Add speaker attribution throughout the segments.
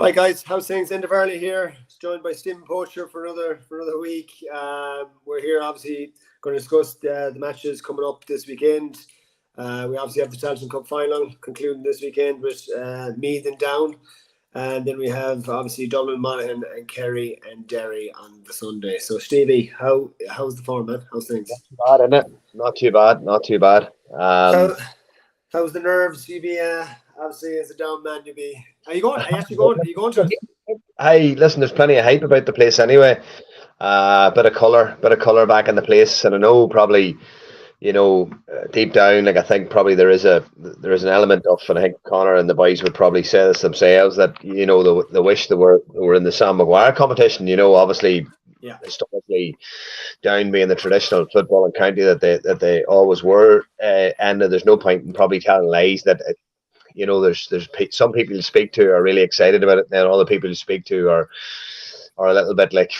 Speaker 1: Right, guys, how's things? Enda Varley here, joined by Steven Poacher for another week. We're here, obviously, going to discuss the matches coming up this weekend. We obviously have the Tailteann Cup final concluding this weekend with Meath and Down, and then we have obviously Dublin, Monaghan, and Kerry and Derry on the Sunday. So, Stevie, how's the form, man? How's things?
Speaker 2: Not too bad, isn't it? Not too bad.
Speaker 1: How's the nerves? You be obviously as a down man, you be. Are you going? Are you going to it?
Speaker 2: Hey, listen, there's plenty of hype about the place anyway. Bit of colour back in the place, and I know probably, deep down, like I think probably there is an element of, and I think Connor and the boys would probably say this themselves, that the wish they were in the Sam Maguire competition. Obviously, historically, Down being the traditional footballing county that they always were, and there's no point in probably telling lies that. There's some people you speak to are really excited about it, and other people you speak to are a little bit like,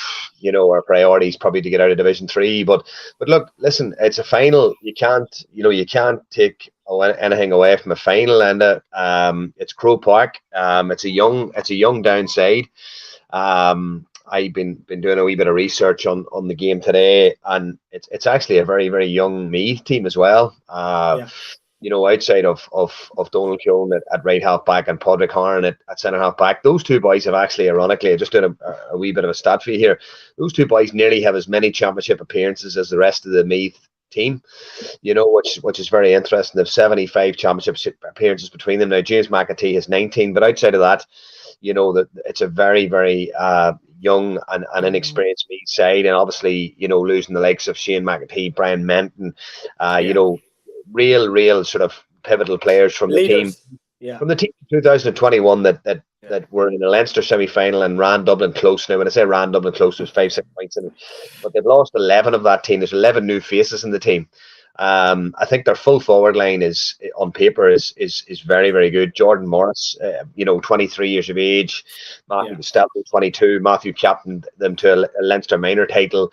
Speaker 2: our priorities probably to get out of Division 3. But look, listen, it's a final. You can't take anything away from a final, and it's Croke Park. It's a young downside. I've been doing a wee bit of research on the game today, and it's actually a very, very young Meath team as well. Outside of Donald Keown at right half back and Podrick Harn at centre half back, those two boys have actually, ironically, just doing a wee bit of a stat for you here, those two boys nearly have as many championship appearances as the rest of the Meath team, which is very interesting. They have 75 championship appearances between them. Now, James McAtee has 19, but outside of that, it's a very, very young and inexperienced Meath side, and obviously, losing the likes of Shane McAtee, Brian Menton, real sort of pivotal players from the team. From the team 2021 that were in the Leinster semi-final and ran Dublin close. Now, when I say ran Dublin close, it was 5-6 points in it, but they've lost 11 of that team. There's 11 new faces in the team. I think their full forward line is on paper is very, very good. Jordan Morris, 23 years of age. Matthew Costello, 22. Matthew captained them to a Leinster minor title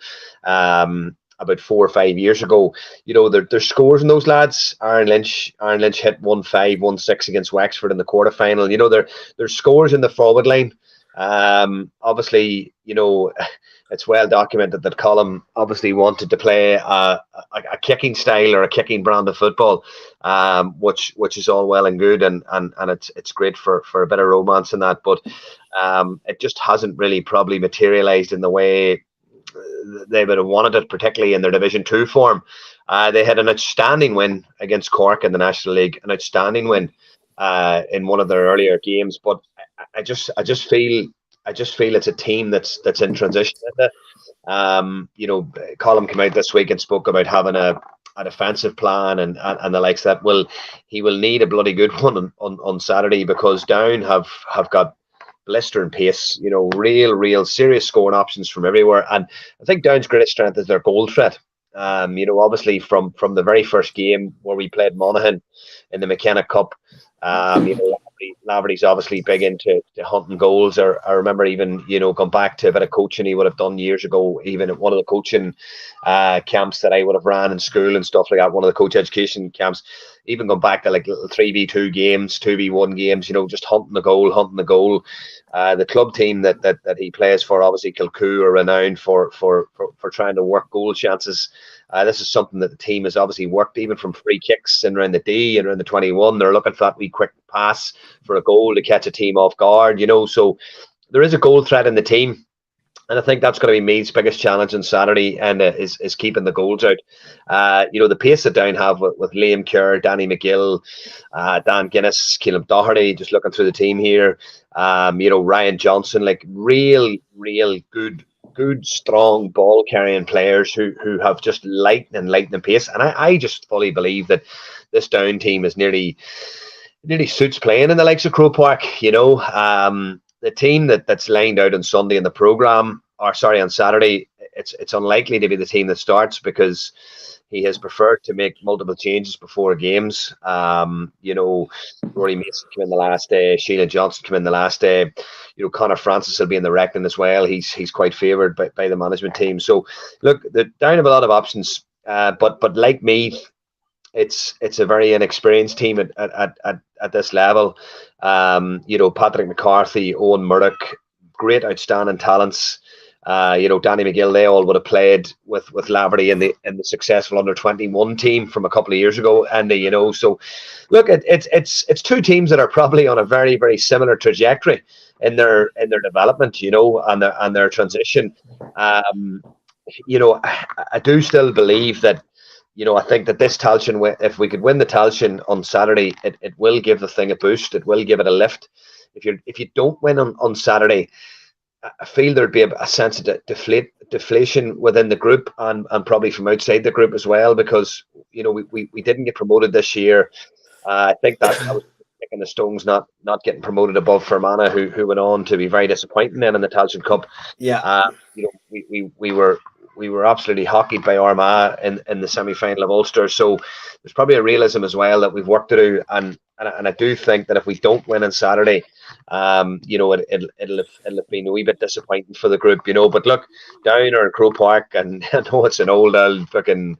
Speaker 2: about 4 or 5 years ago. There's scores in those lads. Aaron Lynch hit 1-5, 1-6 against Wexford in the quarterfinal. There's scores in the forward line. Obviously, it's well documented that Colm obviously wanted to play a kicking style or a kicking brand of football, which is all well and good, and it's great for a bit of romance in that, but it just hasn't really probably materialised in the way they would have wanted it, particularly in their Division 2 form. They had an outstanding win against Cork in the National League, an outstanding win in one of their earlier games. But I just feel it's a team that's in transition. Colm came out this week and spoke about having a defensive plan and the likes that. Well, he will need a bloody good one on Saturday, because Down have got blistering pace, real serious scoring options from everywhere. And I think Down's greatest strength is their goal threat. Obviously from the very first game where we played Monaghan in the McKenna Cup, Laverty's obviously big into hunting goals. Or I remember even, going back to a bit of coaching he would have done years ago, even at one of the coaching camps that I would have ran in school and stuff like that, one of the coach education camps, even going back to like little 3v2 games, 2v1 games, just hunting the goal. The club team that he plays for, obviously Kilcoo, are renowned for trying to work goal chances. This is something that the team has obviously worked, even from free kicks and around the D and around the 21. They're looking for that wee quick pass for a goal to catch a team off guard, So there is a goal threat in the team. And I think that's going to be Meath's biggest challenge on Saturday, and is keeping the goals out. The pace that Down have with Liam Kerr, Danny McGill, Dan Guinness, Caleb Doherty, just looking through the team here. Ryan Johnson, like real good, strong ball carrying players who have just lightning pace. And I just fully believe that this Down team is nearly suits playing in the likes of Croke Park. The team that's lined out on Sunday in the programme, on Saturday, it's unlikely to be the team that starts, because he has preferred to make multiple changes before games. Rory Mason came in the last day, Sheila Johnson came in the last day. Connor Francis will be in the reckoning as well. He's quite favoured by the management team. So look, they're down have a lot of options, but like Meath, it's a very inexperienced team at at this level. Patrick McCarthy, Owen Murdoch, great outstanding talents. Danny McGill, they all would have played with Laverty in the successful under-21 team from a couple of years ago. And so look, it's two teams that are probably on a very, very similar trajectory in their development, and their transition. I do still believe that, I think that this Tailteann, if we could win the Tailteann on Saturday, it will give the thing a boost. It will give it a lift. If you don't win on Saturday, I feel there'd be a sense of deflation within the group and probably from outside the group as well, because we didn't get promoted this year. I think that was kicking the stones not getting promoted above Fermanagh, who went on to be very disappointing then in the Tailteann Cup.
Speaker 1: Yeah.
Speaker 2: We were absolutely hockeyed by Armagh in the semi-final of Ulster. So there's probably a realism as well that we've work to do, and I do think that if we don't win on Saturday, it'll have been a wee bit disappointing for the group, But look, Down or Croke Park, and I know it's an old fucking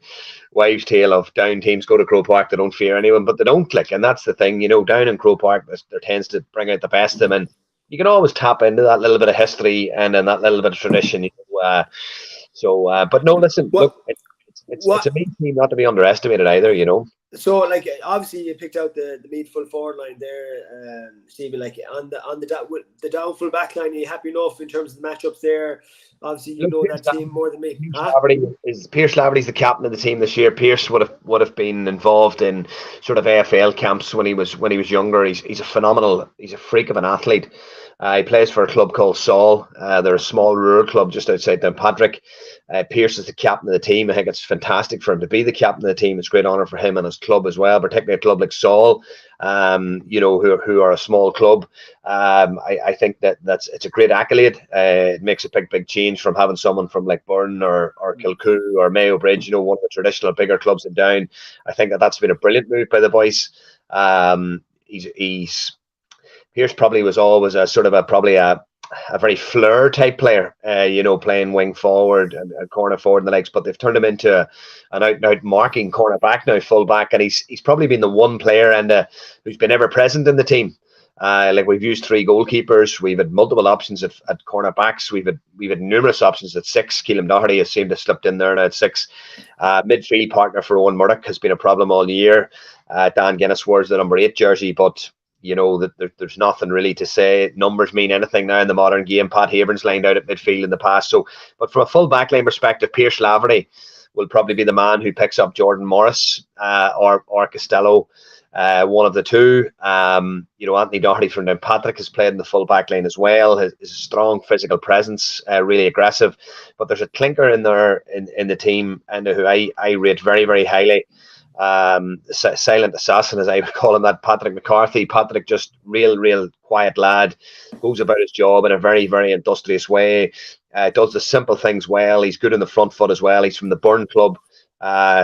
Speaker 2: wives' tale of Down teams go to Croke Park, they don't fear anyone, but they don't click, and that's the thing, Down and Croke Park, there tends to bring out the best of them, and you can always tap into that little bit of history and then that little bit of tradition, but no, listen, look, it's a big team not to be underestimated either,
Speaker 1: So, obviously, you picked out the Meath full forward line there, Stephen. On the down full back line, are you happy enough in terms of the matchups there? Obviously, you know that team more than me.
Speaker 2: Pierce Laverty's the captain of the team this year. Pierce would have been involved in sort of AFL camps when he was younger. He's a phenomenal. He's a freak of an athlete. He plays for a club called Saul. They're a small rural club just outside Downpatrick. Pierce is the captain of the team. I think it's fantastic for him to be the captain of the team. It's a great honour for him and his club as well, particularly a club like Saul, who are a small club. I think it's a great accolade. It makes a big change from having someone from like Burn or Kilcoo or Mayo Bridge, one of the traditional bigger clubs in Down. I think that's been a brilliant move by the boys. Pierce probably was always a sort of a very flair type player, playing wing forward and corner forward and the likes, but they've turned him into an out-and-out marking corner back now, full back, and he's probably been the one player who's been ever present in the team. We've used 3 goalkeepers, we've had multiple options at corner backs, we've had numerous options at 6. Keelam Doherty has seemed to have slipped in there now at 6. Midfield partner for Owen Murdoch has been a problem all year. Dan Guinness wears the number 8 jersey, but there's nothing really to say. Numbers mean anything now in the modern game. Pat Haber's lined out at midfield in the past. But from a full backline perspective, Pierce Laverty will probably be the man who picks up Jordan Morris or Costello, one of the two. Anthony Doherty from Downpatrick has played in the full backline as well. His strong physical presence, really aggressive. But there's a clinker in there in the team, and who I rate very, very highly. Silent assassin, as I would call him, that Patrick McCarthy. Patrick, just real quiet lad, goes about his job in a very, very industrious way, does the simple things well. He's good in the front foot as well. He's from the Burn club.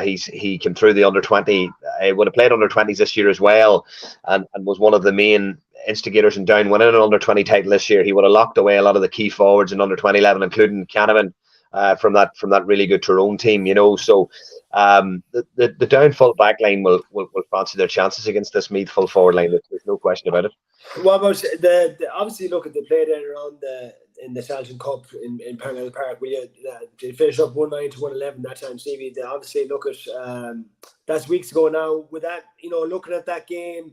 Speaker 2: He came through the under-20. He would have played under-20s this year as well, and was one of the main instigators in Down winning an under-20 title this year. He would have locked away a lot of the key forwards in under-20 level, including Canavan, from that really good Tyrone team, So the Down full back line will fancy their chances against this Meath full forward line. There's no question about it.
Speaker 1: What about the obviously look at the play down around in the Tailteann Cup in Parnell Park? They finished up 1-9 to 1-11 that time, Stevie. They obviously look at that's weeks ago now. With that, looking at that game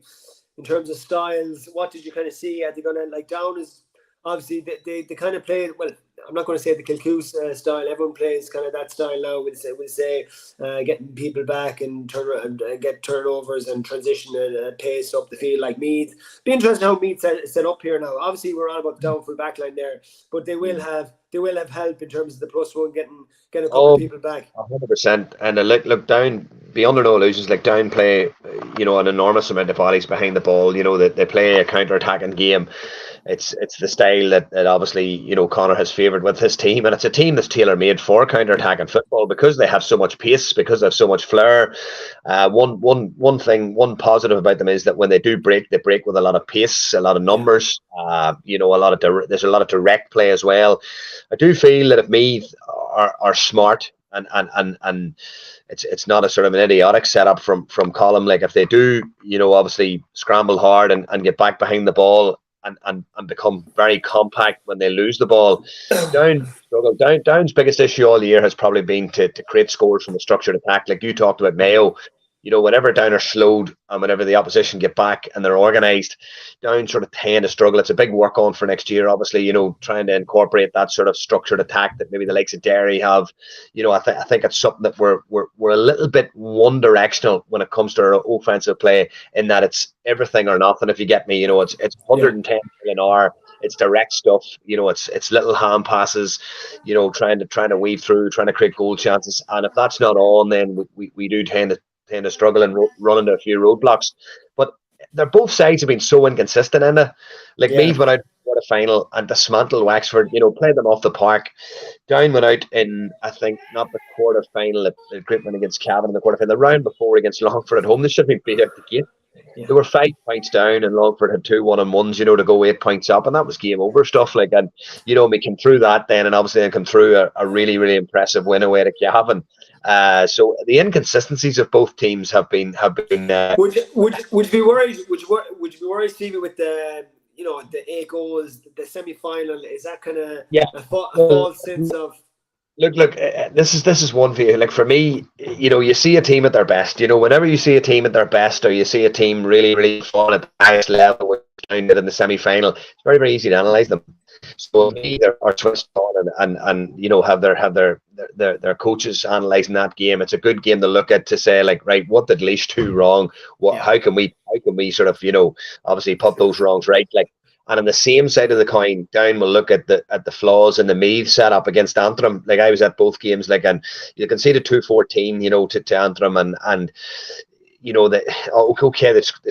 Speaker 1: in terms of styles, what did you kind of see? Are they going to Down is obviously they kind of played well. I'm not going to say the Kilcoo style. Everyone plays kind of that style now. We'll say getting people back and get turnovers and transition and pace up the field like Meath. Be interesting how Meath set up here now. Obviously, we're on about the down full back line there, but they will have help in terms of the +1 getting a couple of people back.
Speaker 2: 100%. And look Down, be under no illusions. Down play, an enormous amount of bodies behind the ball. They play a counter-attacking game. It's the style that obviously Connor has favoured with his team, and it's a team that's tailor-made for counter-attacking football because they have so much pace, because they have so much flair. One positive about them is that when they do break, they break with a lot of pace, a lot of numbers. There's a lot of direct play as well. I do feel that if Meath are smart and it's not a sort of an idiotic setup from Column. Like if they do, obviously scramble hard and get back behind the ball and become very compact when they lose the ball. Down's biggest issue all year has probably been to create scores from a structured attack. Like you talked about Mayo, whenever Down are slowed and whenever the opposition get back and they're organised, Down sort of tend to struggle. It's a big work on for next year, obviously, trying to incorporate that sort of structured attack that maybe the likes of Derry have. I think it's something that we're a little bit one directional when it comes to our offensive play, in that it's everything or nothing, if you get me. It's 110 an hour. It's direct stuff, it's little hand passes, trying to weave through, trying to create goal chances. And if that's not on, then we do tend to struggle and run into a few roadblocks. But they're both sides have been so inconsistent in it. Like Meath went out for the final and dismantled Wexford, played them off the park. Down went out in, I think, not the quarter final, a great win against Cavan in the quarter final, the round before against Longford at home. They should have been beat out the gate. Yeah. They were 5 points down, and Longford had 2 1-on-1s, to go 8 points up, and that was game over stuff. Like, and we came through that then, and obviously then come through a really, really impressive win away to Cavan. So the inconsistencies of both teams have been.
Speaker 1: Would you be worried? Would you be worried, Stevie, with the the 8 goals, the semi-final? Is that kind of a false sense of?
Speaker 2: Look. This is one for you. Like for me, you see a team at their best. Whenever you see a team at their best, or you see a team really, really fun at the highest level, which in the semi-final, it's very, very easy to analyze them. So they are switched on and have their coaches analysing that game. It's a good game to look at to say, like, right, what did Laois do wrong? How can we sort of obviously put those wrongs right? Like, and on the same side of the coin, Down will look at the flaws in the Meath setup against Antrim. Like I was at both games, like, and you can see the 2-14, to Antrim and. They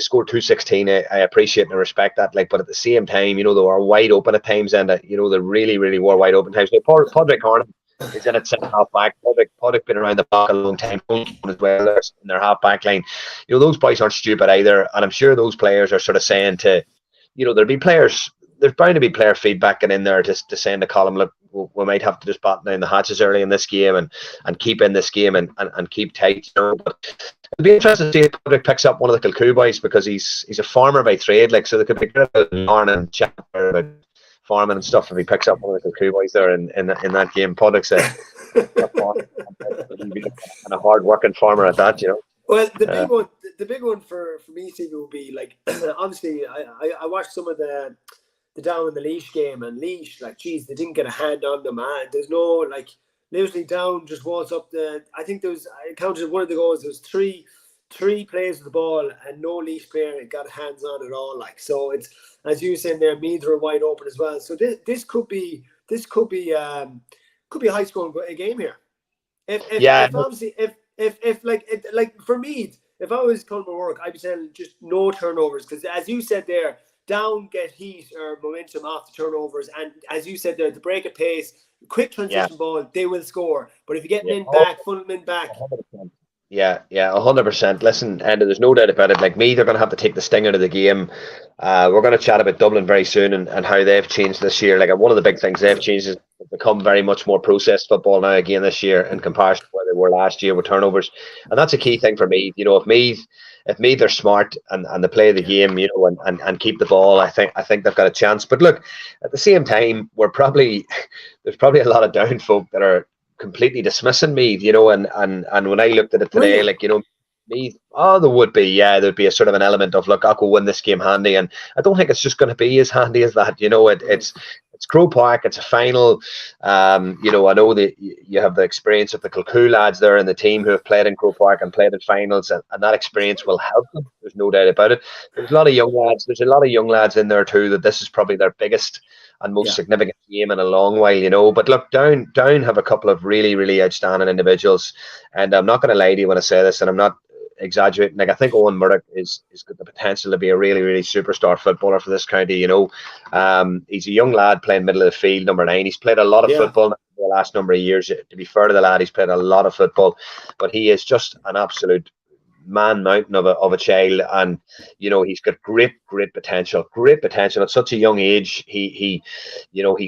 Speaker 2: scored 216. I appreciate and respect that. Like, but at the same time, they were wide open at times, and they really, really were wide open times. Padraig Hornan is in at centre half back. Padraig been around the block a long time as well in their half back line. Those boys aren't stupid either, and I'm sure those players are sort of saying to, there'll be players. There's bound to be player feedback in there to saying to Column, look, we might have to just batten down the hatches early in this game and keep in this game and keep tight. But it'll be interesting to see if Patrick picks up one of the Kilcoo boys, because he's a farmer by trade. Like, so they could be good about Larn and chat about farming and stuff if he picks up one of the Kilcoo boys there in that game. Patrick's a hard working farmer at that,
Speaker 1: Well, the big one for me, Stevie, would be like, obviously I watched some of the Down in the Laois game, and Laois, like, geez, they didn't get a hand on them, man. There's no, like, literally Down just walks up I think I counted one of the goals, there was three plays with the ball and no Laois player got hands on at all. Like, so it's, as you said there, Meath are wide open as well. So this could be a high scoring game here. If like for Meath, if I was coming to work, I'd be saying just no turnovers, because as you said there, Down get heat or momentum off the turnovers, and as you said there, the break at pace, quick transition ball, they will score. But if you get men back, full men back.
Speaker 2: 100%. Yeah, 100%. Listen, and there's no doubt about it. Like, Meath are going to have to take the sting out of the game. We're going to chat about Dublin very soon and how they've changed this year. Like, one of the big things they've changed is become very much more processed football now again this year in comparison to where they were last year with turnovers. And that's a key thing for Meath. If Meath are smart and they play the game, and keep the ball, I think they've got a chance. But look, at the same time, there's probably a lot of Down folk that are completely dismissing Meath, and when I looked at it today, like, Meath, there would be, there'd be a sort of an element of, look, I could win this game handy, and I don't think it's just going to be as handy as that. It's Croke Park, it's a final. I know that you have the experience of the Kilcoo lads there and the team who have played in Croke Park and played in finals, and that experience will help them. There's no doubt about it. There's a lot of young lads in there too, that this is probably their biggest and most significant game in a long while, But look, Down have a couple of really, really outstanding individuals, and I'm not going to lie to you when I say this, and I'm not exaggerating. Like, I think Owen Murdoch is got the potential to be a really, really superstar footballer for this county. He's a young lad playing middle of the field, number 9. He's played a lot of football the last number of years. To be fair to the lad, he's played a lot of football, but he is just an absolute man mountain of a child, and he's got great potential at such a young age. He's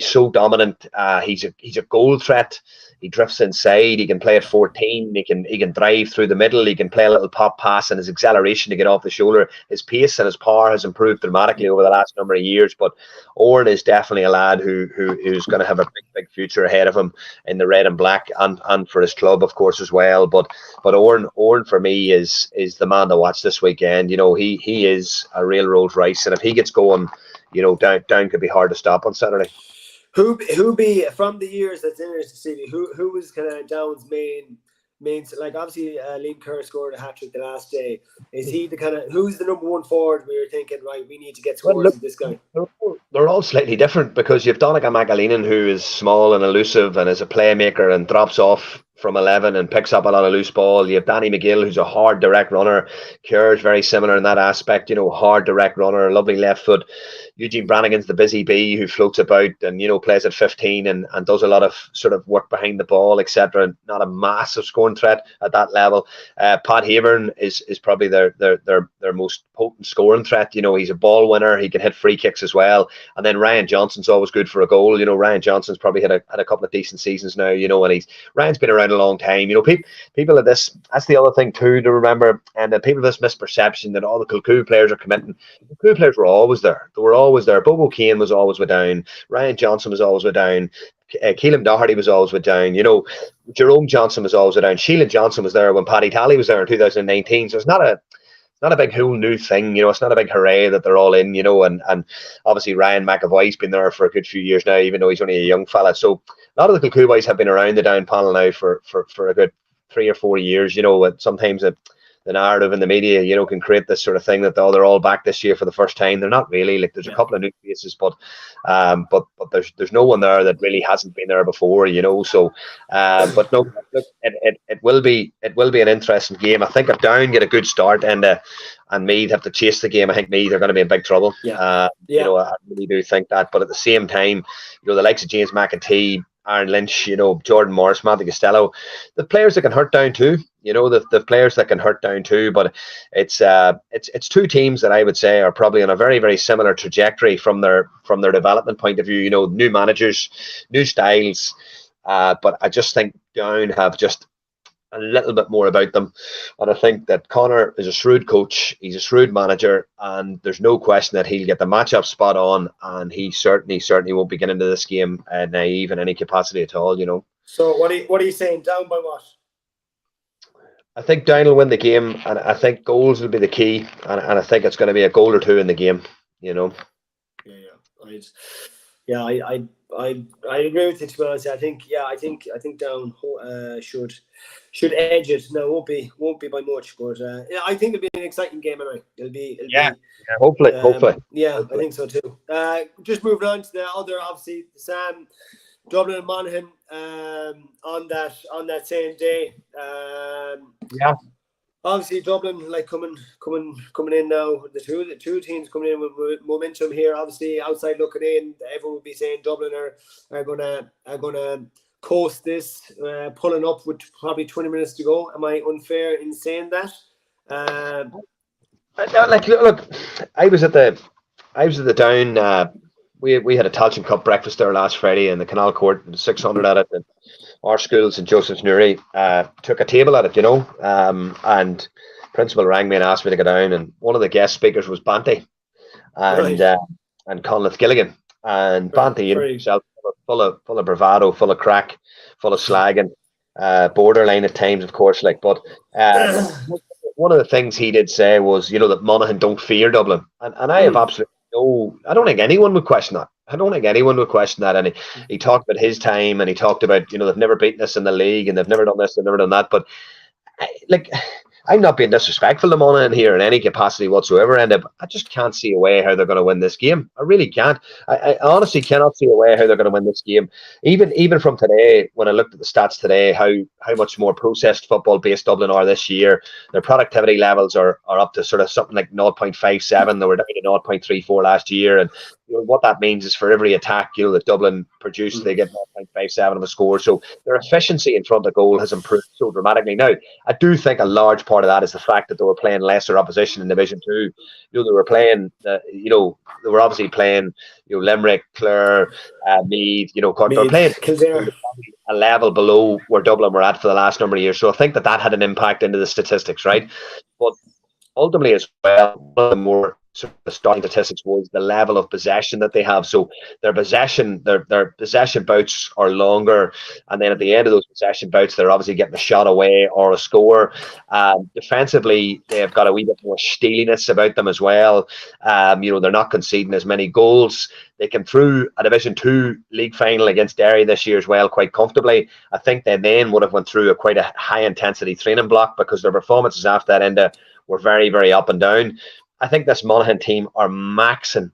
Speaker 2: so dominant. He's a goal threat. He drifts inside. He can play at 14. He can drive through the middle. He can play a little pop pass, and his acceleration to get off the shoulder, his pace and his power has improved dramatically over the last number of years. But Oren is definitely a lad who's going to have a big future ahead of him in the red and black, and for his club, of course, as well. But Oren for me is the man to watch this weekend. You know, he is a real Rolls Royce, and if he gets going, you know, down could be hard to stop on Saturday.
Speaker 1: Who be from the years that's in the city? Who was kind of Down's main? Like obviously Liam Kerr scored a hat-trick the last day. Is he the kind of, who's the number one forward we were thinking, right, we need to get scores with this guy?
Speaker 2: They're all slightly different, because you've Donegal McAleenan, who is small and elusive and is a playmaker and drops off from 11 and picks up a lot of loose ball. You have Danny McGill, who's a hard direct runner. Kerr is very similar in that aspect, you know, hard direct runner, lovely left foot. Eugene Brannigan's the busy bee who floats about and, you know, plays at 15 and does a lot of sort of work behind the ball, etc. Not a massive scoring threat at that level. Pat Haburn is probably their most potent scoring threat. You know, he's a ball winner. He can hit free kicks as well. And then Ryan Johnson's always good for a goal. You know, Ryan Johnson's probably had a couple of decent seasons now, you know, and Ryan's been around a long time. You know, people of this, that's the other thing too to remember, and the people of this misperception that all the Kilcoo players are committing. The Kilcoo players were always there. They were always there. Bobo Kane was always with Down. Ryan Johnson was always with Down. Keelan Doherty was always with Down. You know, Jerome Johnson was always with Down. Sheila Johnson was there when Paddy Talley was there in 2019. So it's not a big whole new thing, you know. It's not a big hooray that they're all in, you know, and obviously Ryan McAvoy's been there for a good few years now, even though he's only a young fella. So a lot of the Kilcoo boys have been around the Down panel now for a good 3 or 4 years, you know. Sometimes the narrative in the media, you know, can create this sort of thing that they're all back this year for the first time. They're not really. Like, there's a couple of new faces, but there's no one there that really hasn't been there before, you know. So but no, look, it will be an interesting game. I think if Down get a good start and Meath have to chase the game, I think Meath are going to be in big trouble. You know, I really do think that. But at the same time, you know, the likes of James McEntee, Aaron Lynch, you know, Jordan Morris, Matthew Costello, the players that can hurt Down too, you know, the players that can hurt Down too. But it's two teams that I would say are probably on a very, very similar trajectory from their development point of view. You know, new managers, new styles, but I just think Down have just a little bit more about them. And I think that Connor is a shrewd coach, he's a shrewd manager, and there's no question that he'll get the matchup spot on, and he certainly won't be getting into this game naive in any capacity at all, you know.
Speaker 1: So what are you saying? Down by what?
Speaker 2: I think Down will win the game, and I think goals will be the key, and I think it's going to be a goal or two in the game, you know.
Speaker 1: I agree with you, to be honest. I think Down should edge it. No, won't be by much, but I think it'll be an exciting game anyway. It'll be
Speaker 2: hopefully.
Speaker 1: I think so too. Just moving on to the other, obviously, Sam, Dublin and Monaghan on that same day. Obviously, Dublin like coming in now. The two teams coming in with momentum here. Obviously, outside looking in, everyone would be saying Dublin are gonna coast this, pulling up with probably 20 minutes to go. Am I unfair in saying that?
Speaker 2: Look, I was at the Down. We had a Tailteann Cup breakfast there last Friday in the Canal Court, and 600 at it. And our school, St. Joseph's Newry, took a table at it, you know, and principal rang me and asked me to go down, and one of the guest speakers was Banty and Conleth Gilligan, and Banty, you know, himself, full of bravado, full of crack, full of slagging, borderline at times, of course, like. But one of the things he did say was, you know, that Monaghan don't fear Dublin, and I have absolutely no. I don't think anyone would question that. And he talked about his time, and he talked about, you know, they've never beaten us in the league, and they've never done this, they've never done that. But I'm not being disrespectful to Monaghan here in any capacity whatsoever, and I just can't see a way how they're going to win this game. I really can't. I honestly cannot see a way how they're going to win this game. Even from today, when I looked at the stats today, how much more processed football-based Dublin are this year. Their productivity levels are up to sort of something like 0.57. They were down to 0.34 last year, and you know, what that means is for every attack, you know, that Dublin produced, they get 0.57 of a score. So their efficiency in front of goal has improved so dramatically. Now, I do think a large part of that is the fact that they were playing lesser opposition in Division 2. You know, they were playing, they were obviously playing, you know, Limerick, Clare, Meath, you know, they were playing Kildare. a level below where Dublin were at for the last number of years. So I think that had an impact into the statistics, right? But ultimately as well, one of the more sort of starting statistics was the level of possession that they have. So their possession bouts are longer, and then at the end of those possession bouts, they're obviously getting a shot away or a score. Defensively, they've got a wee bit more steeliness about them as well. They're not conceding as many goals. They came through a Division 2 league final against Derry this year as well, quite comfortably. I think they then would have went through quite a high intensity training block, because their performances after that end were very, very up and down. I think this Monaghan team are maxing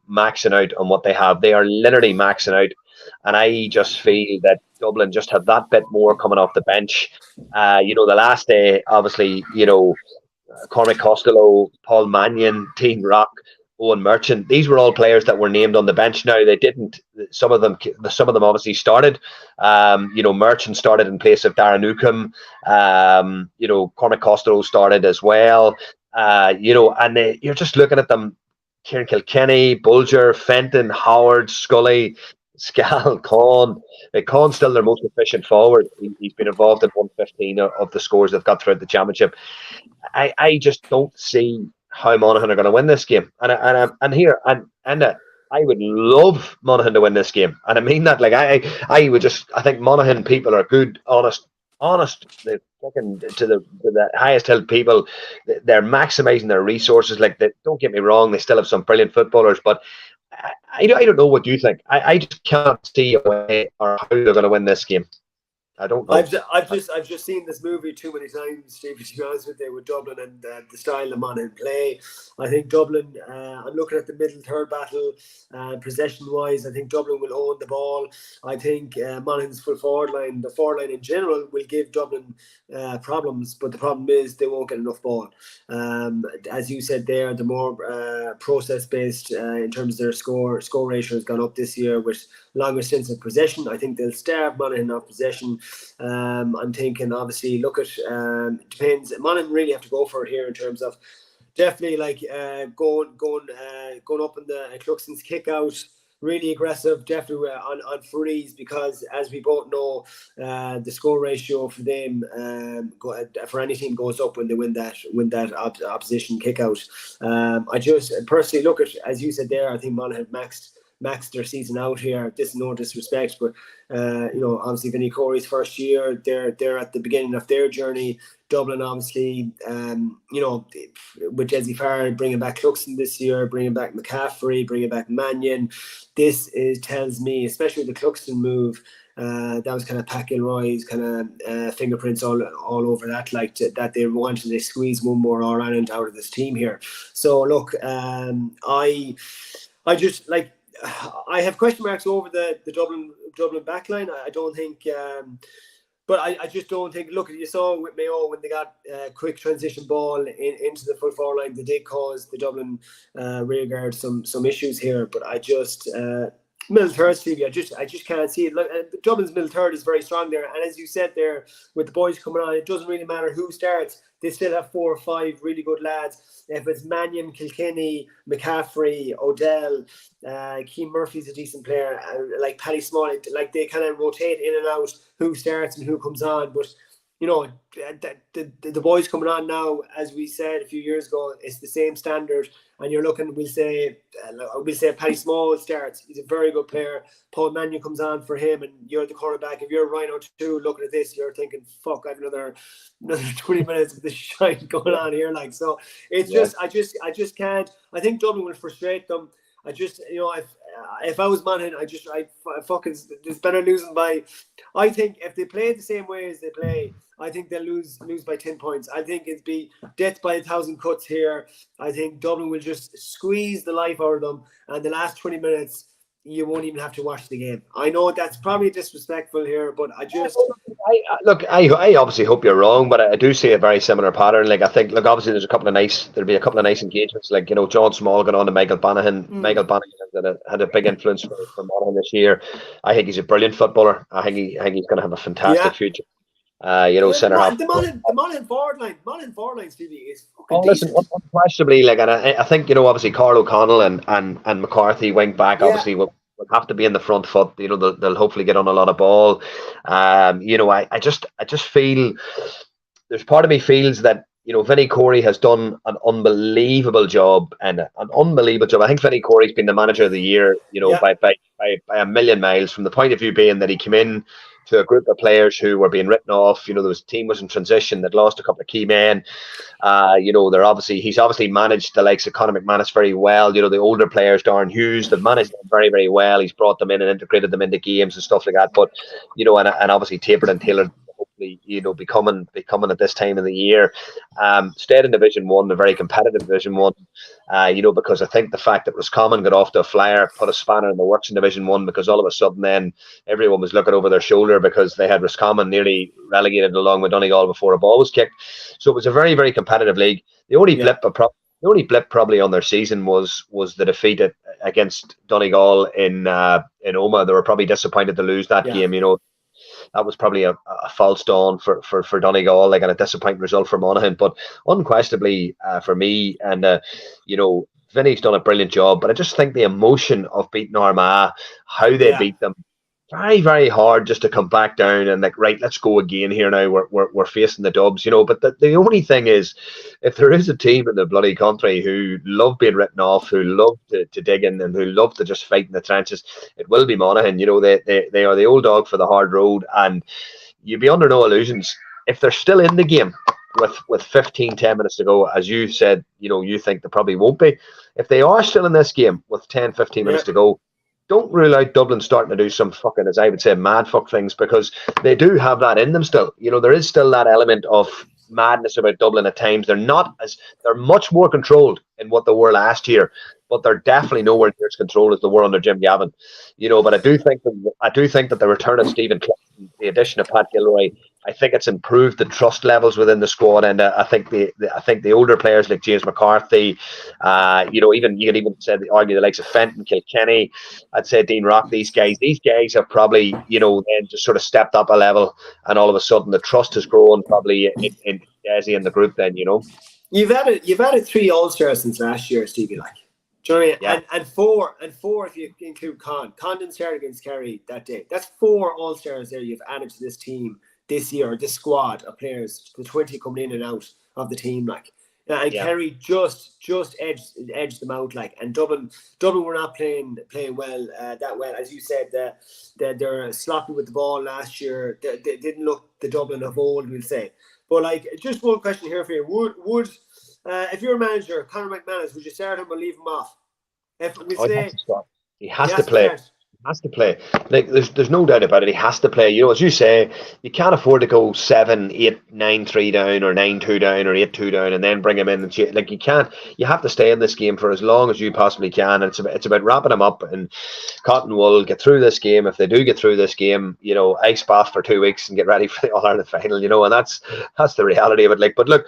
Speaker 2: out on what they have. They are literally maxing out. And I just feel that Dublin just have that bit more coming off the bench. The last day, obviously, Cormac Costello, Paul Mannion, Dean Rock, Owen Merchant, these were all players that were named on the bench. Now, they didn't, some of them obviously started. Merchant started in place of Darren Newcombe. Cormac Costello started as well. And you're just looking at them: Kieran Kilkenny, Bulger, Fenton, Howard, Scully, Scal, Conn. Conn's still their most efficient forward. He's been involved in 115 of the scores they've got throughout the championship. I just don't see how Monaghan are going to win this game. And I would love Monaghan to win this game, and I mean that. Like I think Monaghan people are good, honest. They're fucking to the highest held people. They're maximising their resources. Don't get me wrong, they still have some brilliant footballers, but I don't know what you think. I just can't see a way or how they're going to win this game. I don't know.
Speaker 1: I've just seen this movie too many times, Steve, to be honest with you, with Dublin and the style of Monaghan play. I think Dublin, I'm looking at the middle third battle, possession-wise, I think Dublin will own the ball. I think Monaghan's full forward line, the forward line in general, will give Dublin problems, but the problem is they won't get enough ball. As you said there, the more process-based in terms of their score ratio has gone up this year with longer stints of possession. I think they'll starve Monaghan off possession. I'm thinking, obviously, look at depends. Monaghan really have to go for it here in terms of definitely going up in the Cluxton's kick out, really aggressive, definitely on frees, because as we both know, the score ratio for them for any team goes up when they win that opposition kick out. I just personally look at, as you said there, I think Monaghan maxed their season out here. This is no disrespect, but obviously Vinnie Corey's first year, they're at the beginning of their journey. Dublin, obviously, with Jesse Farr bringing back Cluxton this year, bringing back McCaffrey, bringing back Mannion. This tells me, especially the Cluxton move, that was kind of Pat Gilroy's kind of fingerprints all over that, that they wanted to squeeze one more All-Ireland out of this team here. So look, I just I have question marks over the Dublin backline. I don't think, but I just don't think. Look, you saw with Mayo when they got quick transition ball into the full forward line, they did cause the Dublin rearguard some issues here. But I just middle third, Stevie, I just can't see it. Look, Dublin's middle third is very strong there, and as you said there, with the boys coming on, it doesn't really matter who starts. They still have 4 or 5 really good lads. If it's Mannion, Kilkenny, McCaffrey, O'Dell, Keane Murphy's a decent player, like Paddy Small, they kind of rotate in and out who starts and who comes on. But the boys coming on now, as we said a few years ago, it's the same standard. And you're looking, we'll say Paddy Small starts. He's a very good player. Paul Mannion comes on for him, and you're the quarterback. If you're Rhino 2 looking at this, you're thinking, fuck, I have another 20 minutes of this shite going on here. So it's just, I just can't. I think Dublin will frustrate them. I just, if I was Monaghan, I fucking, it's better losing by. I think if they play the same way as they play, I think they'll lose by 10 points. I think it'd be death by 1,000 cuts here. I think Dublin will just squeeze the life out of them, and the last 20 minutes, you won't even have to watch the game. I know that's probably disrespectful here, but I
Speaker 2: I obviously hope you're wrong, but I do see a very similar pattern. I think, obviously there'll be a couple of nice engagements. John Small got on to Michael Bannahan. Michael Bannahan had a big influence for Monaghan this year. I think he's a brilliant footballer. I think he's going to have a fantastic future. Centre half.
Speaker 1: The Monaghan forward line, Stevie, is fucking
Speaker 2: decent. Listen, unquestionably, and I think, obviously Carl O'Connell and McCarthy wing back, obviously with have to be in the front foot. You know, they'll hopefully get on a lot of ball. You know, I just feel there's part of me feels that, you know, Vinnie Corey has done an unbelievable job and an unbelievable job. I think Vinnie Corey's been the manager of the year, you know,
Speaker 1: Yeah.
Speaker 2: by a million miles, from the point of view being that he came in to a group of players who were being written off. You know, the team was in transition, they'd lost a couple of key men. You know, he's obviously managed the likes of Conor McManus very well. You know, the older players, Darren Hughes, they've managed them very, very well. He's brought them in and integrated them into games and stuff like that. But, you know, and obviously tapered and tailored, hopefully, you know, becoming at this time of the year. Stayed in Division 1, a very competitive Division 1. You know, because I think the fact that Roscommon got off to a flyer put a spanner in the works in Division 1, because all of a sudden then everyone was looking over their shoulder because they had Roscommon nearly relegated along with Donegal before a ball was kicked. So it was a very, very competitive league. The only blip probably on their season was the defeat against Donegal in Omagh. They were probably disappointed to lose that game. You know, that was probably a false dawn for Donegal, like, and a disappointing result for Monaghan. But unquestionably, for me, and you know, Vinny's done a brilliant job. But I just think the emotion of beating Armagh, how they beat them, very, very hard just to come back down and like, right, let's go again here now. We're facing the Dubs, you know. But the only thing is, if there is a team in the bloody country who love being written off, who love to dig in, and who love to just fight in the trenches, it will be Monaghan. You know, they are the old dog for the hard road, and you'd be under no illusions if they're still in the game with 10 minutes to go, as you said. You know, you think they probably won't be. If they are still in this game with 10-15 minutes to go, don't rule out Dublin starting to do some fucking, as I would say, mad fuck things, because they do have that in them still. You know, there is still that element of madness about Dublin at times. They're much more controlled in what they were last year, but they're definitely nowhere near as controlled as they were under Jim Gavin. You know, but I do think that the return of Stephen Clifton, the addition of Pat Gilroy, I think it's improved the trust levels within the squad, and I think the older players like James McCarthy, you know, even you could even argue the likes of Fenton, Kilkenny, I'd say Dean Rock, these guys have probably, you know, then just sort of stepped up a level, and all of a sudden the trust has grown probably in Desi and the group. Then, you know,
Speaker 1: you've added 3 All-Stars since last year, Stevie. Like, do you know what I mean?
Speaker 2: Yeah.
Speaker 1: And four if you include Condon started against Kerry that day. That's 4 All-Stars there you've added to this team this year, this squad of players, the 20 coming in and out of the team, like. And Kerry just edged them out, like. And Dublin were not playing well that well, as you said. They're sloppy with the ball last year. They didn't look the Dublin of old, we'll say. But like, just one question here for you: Would if you're a manager, Conor McManus, would you start him or leave him off? If we say
Speaker 2: he has to play. He has to play. Like, there's no doubt about it. He has to play. You know, as you say, you can't afford to go 7-8, 9-3 down, or 9-2 down, or 8-2 down, and then bring him in. And like, you can't. You have to stay in this game for as long as you possibly can. And it's about wrapping him up and cotton wool. Get through this game. If they do get through this game, you know, ice bath for 2 weeks and get ready for the All Ireland final. You know, and that's the reality of it. Like, but look,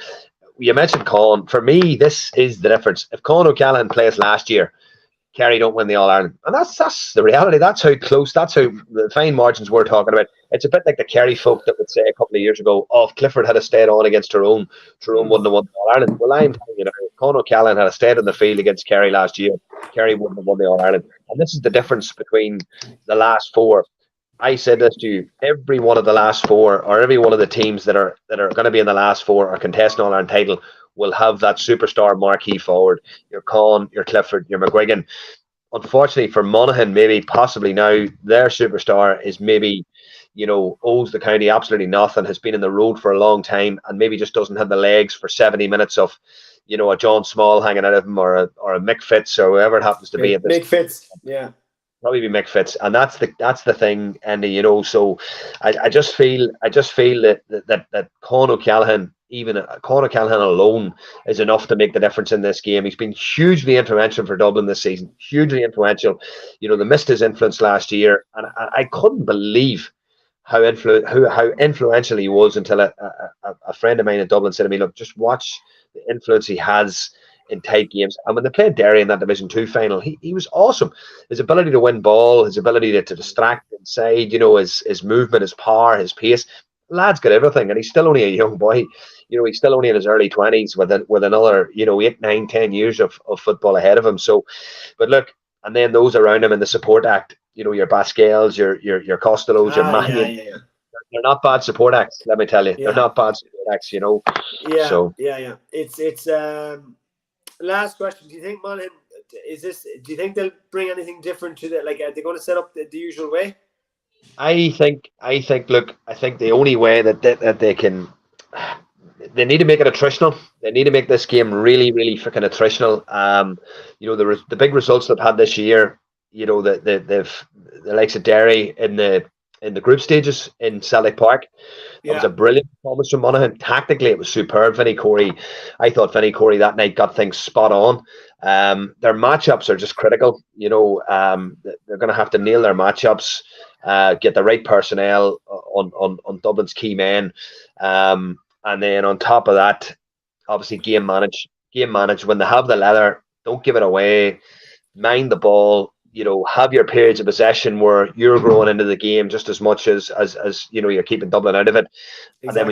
Speaker 2: you mentioned Con. For me, this is the difference. If Con O'Callaghan plays last year, Kerry don't win the All-Ireland. And that's the reality. That's how close, that's how the fine margins we're talking about. It's a bit like the Kerry folk that would say a couple of years ago, oh, if Clifford had stayed on against Tyrone wouldn't have won the All-Ireland. Well, I'm telling you now, Con O'Callaghan had stayed in the field against Kerry last year, Kerry wouldn't have won the All-Ireland. And this is the difference between the last 4. I said this to you, every one of the last 4, or every one of the teams that are going to be in the last 4 or contesting All-Ireland title will have that superstar marquee forward. Your Con, your Clifford, your McGuigan. Unfortunately for Monaghan, maybe possibly now, their superstar is maybe, you know, owes the county absolutely nothing, has been in the road for a long time, and maybe just doesn't have the legs for 70 minutes of, you know, a John Small hanging out of him, or a Mick Fitz, or whoever it happens to be. At this
Speaker 1: Mick Fitz, yeah.
Speaker 2: Probably be Mick Fitz, and that's the thing, and you know, so I just feel that Con O'Callaghan, even Con O'Callaghan alone, is enough to make the difference in this game. He's been hugely influential for Dublin this season, hugely influential. You know, they missed his influence last year, and I couldn't believe how influential he was until a friend of mine in Dublin said to me, "Look, just watch the influence he has in tight games." And when they played Derry in that Division 2 final, he was awesome. His ability to win ball, his ability to distract inside, you know, his movement, his power, his pace. Lad's got everything, and he's still only a young boy. You know, he's still only in his early 20s with another, you know, 8, 9, 10 years of football ahead of him. So, but look, and then those around him in the support act, your Pascals, your Costellos, your Mannion.
Speaker 1: Yeah.
Speaker 2: They're not bad support acts, let me tell you. They're not bad support acts,
Speaker 1: Yeah. It's last question. Do you think Monaghan do you think they'll bring anything different to the, like, are they going to set up the usual way?
Speaker 2: I think the only way that they can, they need to make it attritional. They need to make this game really, really freaking attritional. The big results they've had this year, that they've the likes of Derry in the group stages in Celtic Park. It was a brilliant performance from Monaghan. Tactically, it was superb. I thought Vinnie Corey that night got things spot on. Their matchups are just critical. They're going to have to nail their matchups, get the right personnel on Dublin's key men, and then on top of that, obviously game manage. When they have the leather, don't give it away. Mind the ball. Have your periods of possession where you're growing into the game just as much as you're keeping Dublin out of it. Exactly. And then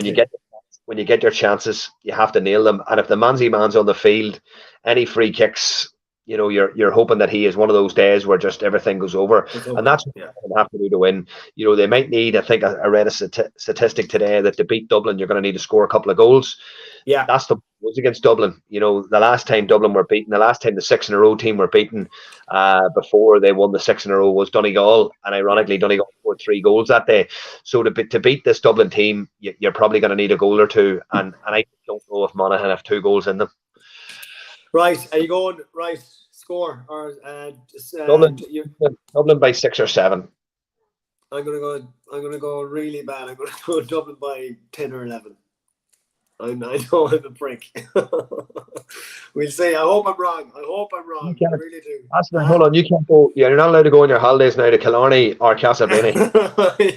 Speaker 2: when you get your chances, you have to nail them. And if the man's on the field, any free kicks, you're hoping that he is one of those days where just everything goes over. And that's what they have to do to win. They might need, I think I read a statistic today that to beat Dublin, you're going to need to score a couple of goals. Yeah, that's the was against Dublin. The last time Dublin were beaten, the last time the 6 in a row team were beaten before they won the 6 in a row was Donegal, and ironically Donegal scored 3 goals that day. So to beat this Dublin team, you're probably going to need a goal or two, and I don't know if Monaghan have 2 goals in them.
Speaker 1: Right, are you going right score or
Speaker 2: Dublin by 6 or 7?
Speaker 1: I'm gonna go really bad. I'm gonna go Dublin by 10 or 11. I know I'm a prick. We'll see. I hope I'm wrong. I really do.
Speaker 2: Hold on. You can't go. You're not allowed to go on your holidays now to Killarney or Castlebine.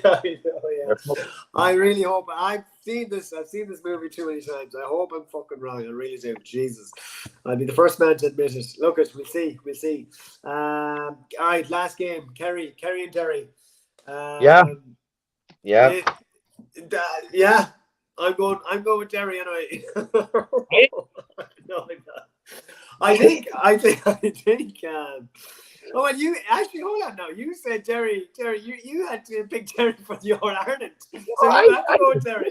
Speaker 1: Yeah. I really hope. I've seen this movie too many times. I hope I'm fucking wrong. I really do. Jesus, I'll be the first man to admit it. Look, we'll see. All right, last game. Kerry and Derry.
Speaker 2: Yeah.
Speaker 1: I'm going with Derry anyway. No, I think. Oh, and you actually hold on now. You said Derry. You had to pick Derry for the All Ireland. So you have to go with Derry.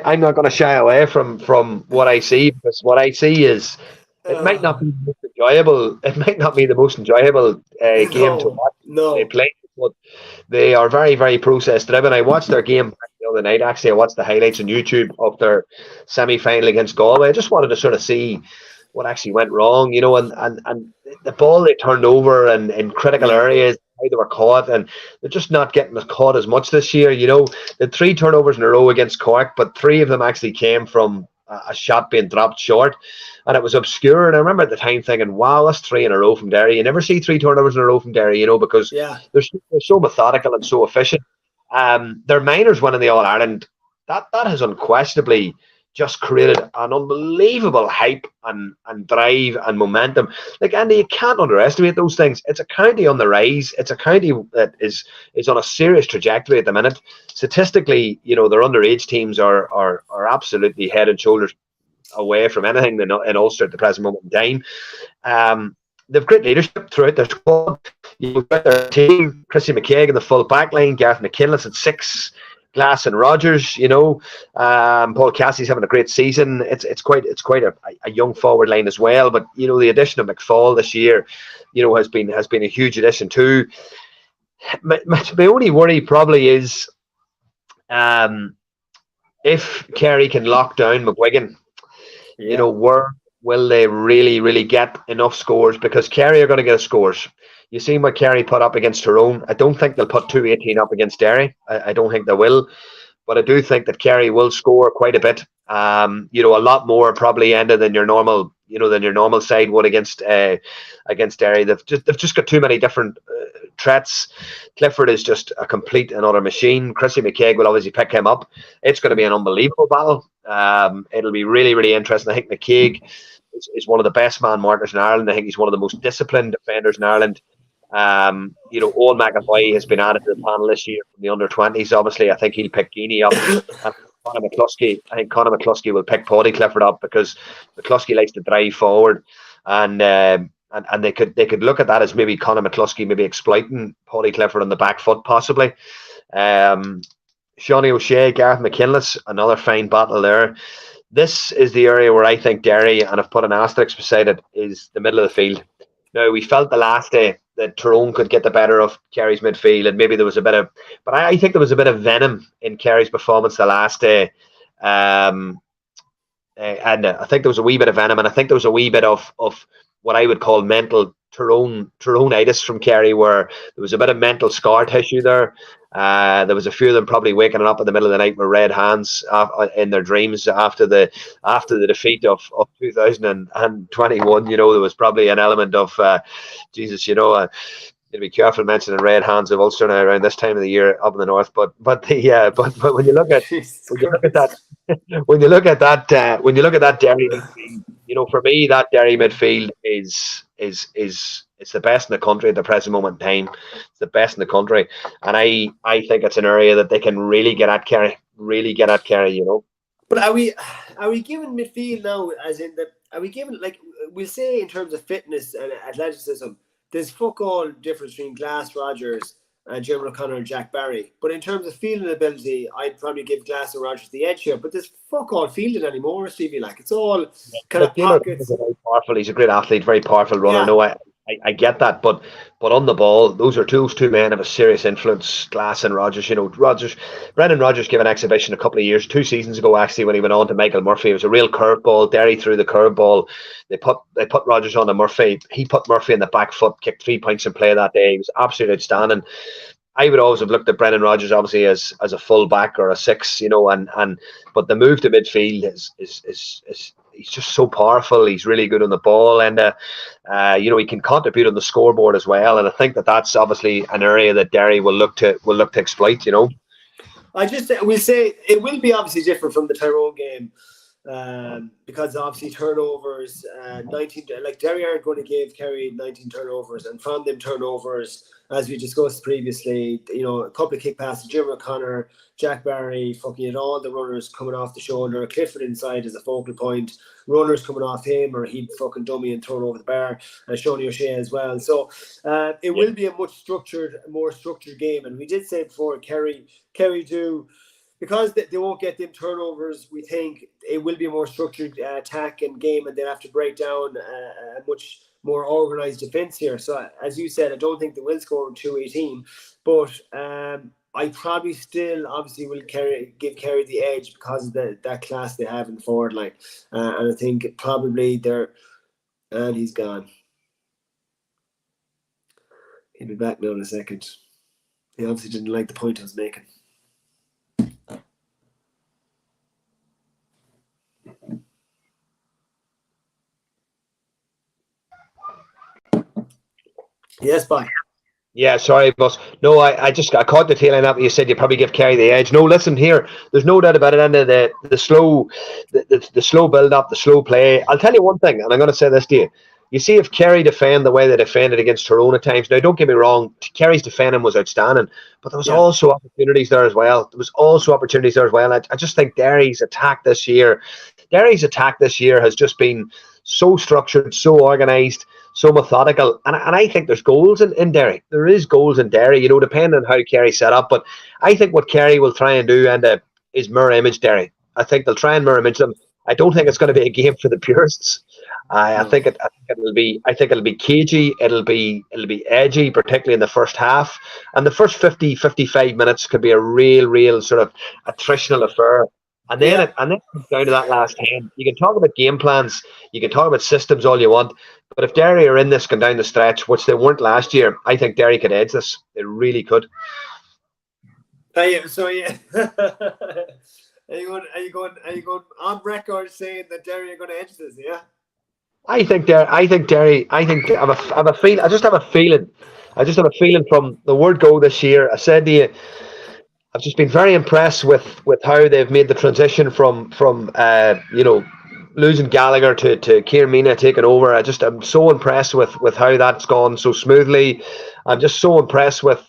Speaker 2: I'm not going to shy away from what I see, because what I see is it might not be the most enjoyable. It might not be the most enjoyable game to watch.
Speaker 1: No,
Speaker 2: they play, but they are very, very process driven. I watched their game the other night. Actually, I watched the highlights on YouTube of their semi-final against Galway. I just wanted to sort of see what actually went wrong, and the ball they turned over and in critical areas, how they were caught, and they're just not getting caught as much this year. The 3 turnovers in a row against Cork, but 3 of them actually came from a shot being dropped short, and it was obscure. And I remember at the time thinking, wow, that's 3 in a row from Derry. You never see 3 turnovers in a row from Derry, because they're so methodical and so efficient. Their minors winning the All Ireland, that has unquestionably just created an unbelievable hype and drive and momentum. Like, Andy, you can't underestimate those things. It's a county on the rise. It's a county that is on a serious trajectory at the minute. Statistically, their underage teams are absolutely head and shoulders away from anything in Ulster at the present moment in time. They've great leadership throughout their squad. You've got their team, Chrissy McKaig in the full back line, Gareth McKinless at 6, Glass and Rogers, Paul Cassie's having a great season. It's quite a young forward line as well. But the addition of McFall this year, has been a huge addition too. My only worry probably is if Kerry can lock down McGuigan, where will they really, really get enough scores? Because Kerry are going to get scores. You see what Kerry put up against Tyrone. I don't think they'll put 218 up against Derry. I don't think they will. But I do think that Kerry will score quite a bit. A lot more probably than your normal, side would against Derry. They've just got too many different threats. Clifford is just a complete and utter machine. Chrissy McKaig will obviously pick him up. It's going to be an unbelievable battle. It'll be really, really interesting. I think McKaig is one of the best man markers in Ireland. I think he's one of the most disciplined defenders in Ireland. Owen McAvoy has been added to the panel this year from the under-20s. Obviously, I think he'll pick Geaney up. And Conor McCluskey will pick Paddy Clifford up, because McCluskey likes to drive forward. And and they could look at that as maybe Conor McCluskey maybe exploiting Paddy Clifford on the back foot possibly. Shawnee O'Shea, Gareth McKinless, another fine battle there. This is the area where I think Derry, and I've put an asterisk beside it, is the middle of the field. Now, we felt the last day that Tyrone could get the better of Kerry's midfield, and maybe there was a bit of, but I think there was a bit of venom in Kerry's performance the last day. And I think there was a wee bit of venom, and I think there was a wee bit of what I would call mental Tyrone-itis from Kerry, where there was a bit of mental scar tissue there. There was a few of them probably waking up in the middle of the night with red hands in their dreams after the defeat of 2021. You know, there was probably an element of Jesus. You know, you be careful mentioning red hands of Ulster now around this time of the year up in the north. But when you look at Derry midfield, you know, for me that Derry midfield is it's the best in the country at the present moment in time. It's the best in the country, and I think it's an area that they can really get at Kerry. You know.
Speaker 1: But are we given midfield now, as in that? Are we given, like, we'll say in terms of fitness and athleticism? There's fuck all difference between Glass, Rogers, Jim O'Connor and Jack Barry. But in terms of fielding ability, I'd probably give Glass and Rogers the edge here. But there's fuck all fielding anymore, Stevie. Like, it's all kind of pockets.
Speaker 2: Very powerful. He's a great athlete, very powerful runner. Yeah. No, I get that, but on the ball, those two men have a serious influence. Glass and Rogers. You know, Brendan Rodgers gave an exhibition a couple of years, 2 seasons ago actually, when he went on to Michael Murphy. It was a real curveball. Derry threw the curveball. They put Rodgers on to Murphy. He put Murphy in the back foot, kicked 3 points in play that day. He was absolutely outstanding. I would always have looked at Brendan Rodgers obviously as a full back or a 6, you know, but the move to midfield is he's just so powerful. He's really good on the ball, and you know, he can contribute on the scoreboard as well. And I think that's obviously an area that Derry will look to exploit. You know,
Speaker 1: we'll say it will be obviously different from the Tyrone game. Because obviously turnovers, 19, like Derry aren't going to give Kerry 19 turnovers, and from them turnovers, as we discussed previously, you know, a couple of kick passes, Jim O'Connor, Jack Barry, fucking it, all the runners coming off the shoulder, Clifford inside as a focal point, runners coming off him, or he'd fucking dummy and throw it over the bar, and Shawnee O'Shea as well. So it will be a more structured game, and we did say before, Kerry do. Because they won't get them turnovers, we think it will be a more structured attack and game, and they'll have to break down a much more organised defence here. So, as you said, I don't think they will score in 2-18, but I probably still obviously will give Kerry the edge because of that class they have in the forward line. And I think probably and he's gone. He'll be back now in a second. He obviously didn't like the point I was making. Yes, bye.
Speaker 2: Yeah, sorry, boss. No, I caught the tail end up. You said you probably give Kerry the edge. No, listen here. There's no doubt about it. And the slow build up, the slow play. I'll tell you one thing, and I'm going to say this to you. You see, if Kerry defend the way they defended against Tyrone at times. Now, don't get me wrong. Kerry's defending was outstanding, but there was also opportunities there as well. I just think Derry's attack this year has just been so structured, so organised, so methodical, and I think there's goals in Derry. There is goals in Derry, you know, depending on how Kerry set up. But I think what Kerry will try and do is mirror image Derry. I think they'll try and mirror image them. I don't think it's going to be a game for the purists. I think it'll be cagey. It'll be edgy, particularly in the first half, and the first 50-55 minutes could be a real sort of attritional affair. And then it comes down to that last 10. You can talk about game plans, you can talk about systems all you want, but if Derry are in this going down the stretch, which they weren't last year, I think Derry could edge this. They really could.
Speaker 1: So yeah. Are you going on record saying that Derry are going to edge this? Yeah.
Speaker 2: I think Derry. I have a feel. I just have a feeling from the word go this year. I said to you, I've just been very impressed with how they've made the transition from you know, losing Gallagher to Kieran Mina taking over. I'm so impressed with how that's gone so smoothly. I'm just so impressed with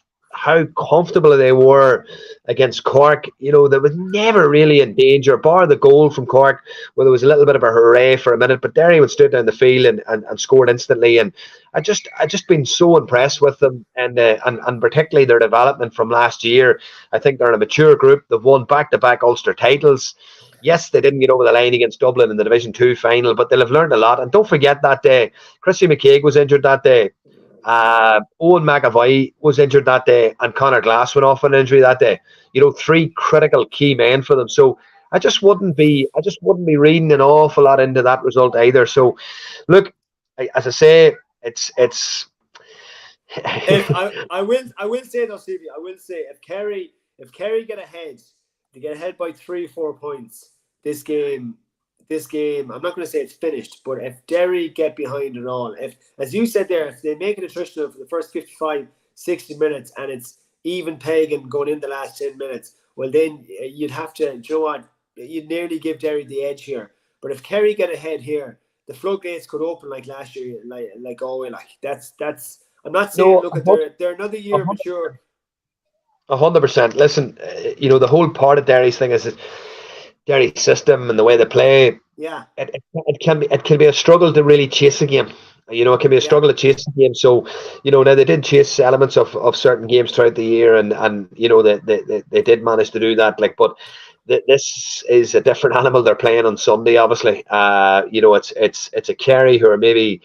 Speaker 2: how comfortable they were against Cork. They was never really in danger, bar the goal from Cork, where there was a little bit of a hooray for a minute, but Derry would straight down the field and scored instantly. And I just been so impressed with them, and particularly their development from last year. I think they're a mature group. They've won back-to-back Ulster titles. Yes, they didn't get over the line against Dublin in the Division 2 final, but they'll have learned a lot. And don't forget that day, Chrissy McCaig was injured that day. Owen McAvoy was injured that day, and Conor Glass went off an injury that day. 3 critical key men for them. So I just wouldn't be reading an awful lot into that result either. So, look, as I say, it's.
Speaker 1: I will say though, Stevie. I will say if Kerry get ahead, they get ahead by 3-4 points. This game, I'm not going to say it's finished, but if Derry get behind it all, if, as you said there, if they make an attrition of the first 55, 60 minutes and it's even pagan going in the last 10 minutes, well, then you'd have to, you know what, you'd nearly give Derry the edge here. But if Kerry get ahead here, the floodgates could open like last year, like always. Like that's. I'm not saying they're another year mature.
Speaker 2: 100%. Listen, the whole part of Derry's thing is Derry's system and the way they play.
Speaker 1: Yeah,
Speaker 2: it can be a struggle to really chase a game. It can be a struggle to chase a game. So, now they did chase elements of certain games throughout the year, and they did manage to do that. But this is a different animal they're playing on Sunday. Obviously, it's a Kerry who are maybe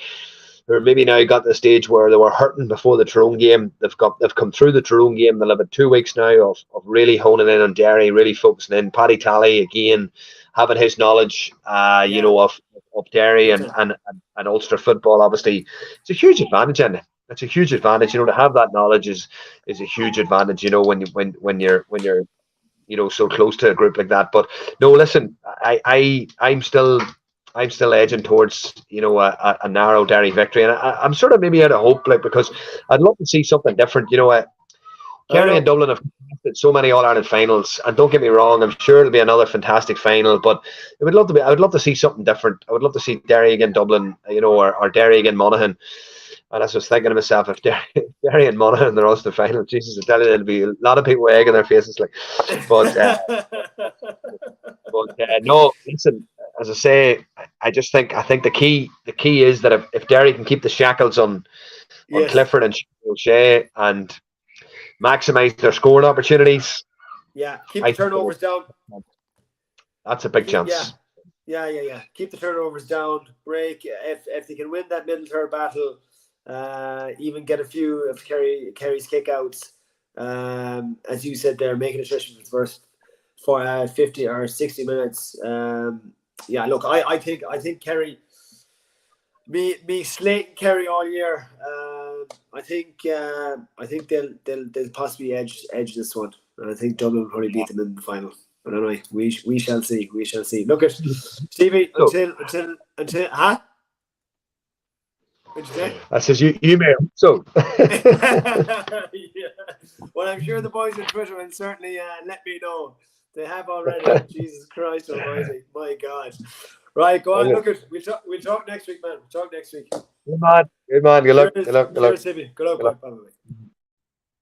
Speaker 2: now got to the stage where they were hurting before the Tyrone game. They've come through the Tyrone game. They'll have 2 weeks now of really honing in on Derry, really focusing in. Paddy Talley again, having his knowledge, of Derry and Ulster football. Obviously, it's a huge advantage, and it's a huge advantage. To have that knowledge is a huge advantage. When you're so close to a group like that. But no, listen, I'm still edging towards a narrow Derry victory, and I'm sort of maybe out of hope, because I'd love to see something different. Kerry and Dublin have contested so many All-Ireland finals, and don't get me wrong, I'm sure it'll be another fantastic final. But I would love to see something different. I would love to see Derry against Dublin, or Derry against Monaghan. And as I was thinking to myself, if Derry and Monaghan in the Ulster final, Jesus, I tell you, there'll be a lot of people egging their faces. No, listen. As I say, I think the key is that if Derry can keep the shackles on Clifford and O'Shea and maximise their scoring opportunities,
Speaker 1: keep the turnovers down.
Speaker 2: That's a big chance.
Speaker 1: Yeah. Keep the turnovers down. Break if they can win that middle third battle. Even get a few of Kerry's kickouts. As you said there, making a attrition for the first 50 or 60 minutes. Look, I think Kerry, me slating Kerry all year. I think they'll possibly edge this one, and I think Dublin will probably beat them in the final. But anyway, we shall see. We shall see. Look at Stevie until huh? What'd you say?
Speaker 2: I says you may hope so.
Speaker 1: Well, I'm sure the boys on Twitter will certainly let me know. They have already. Jesus Christ Almighty! My God! Right, go on. Look, we'll talk next week, man. We'll talk next week.
Speaker 2: Good man. Good luck. Good luck.
Speaker 1: Cheers, Stevie. Good luck. Bye.